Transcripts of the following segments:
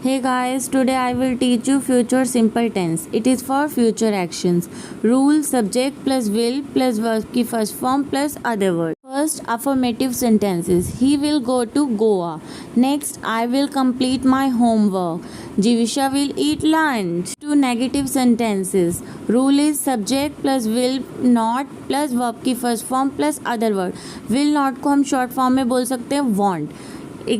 Hey guys, today I will teach you future simple tense. It is for future actions. Rule, subject plus will plus verb की first form plus other word. First, affirmative sentences. He will go to Goa. Next, I will complete my homework. Jivisha will eat lunch. Two negative sentences. Rule is subject plus will not plus verb की first form plus other word. Will not को हम short form में बोल सकते हैं want.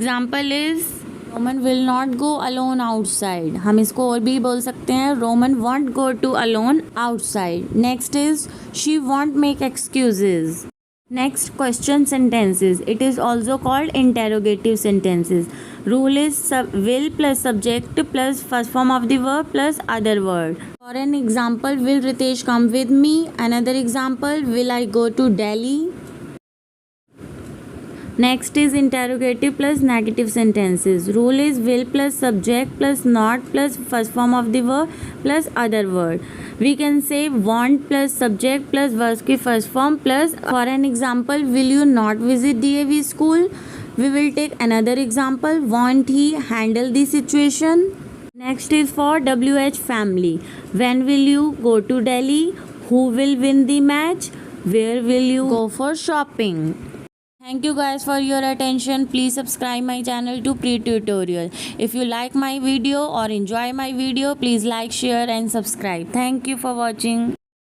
Example is Roman will not go alone outside. हम इसको और भी बोल सकते हैं Roman won't go to alone outside. Next is she won't make excuses. Next question sentences. It is also called interrogative sentences. Rule is will plus subject plus first form of the verb plus other word. For an example, will Ritesh come with me. Another example, will I go to Delhi. Next is interrogative plus negative sentences. Rule is will plus subject plus not plus first form of the verb plus other word. We can say want plus subject plus verb की first form plus. For an example, will you not visit DAV school? We will take another example. Won't he handle the situation? Next is for WH family. When will you go to Delhi? Who will win the match? Where will you go for shopping? Thank you guys for your attention. Please subscribe my channel to preet tutorial. If you like my video or enjoy my video, please like, share and subscribe. Thank you for watching.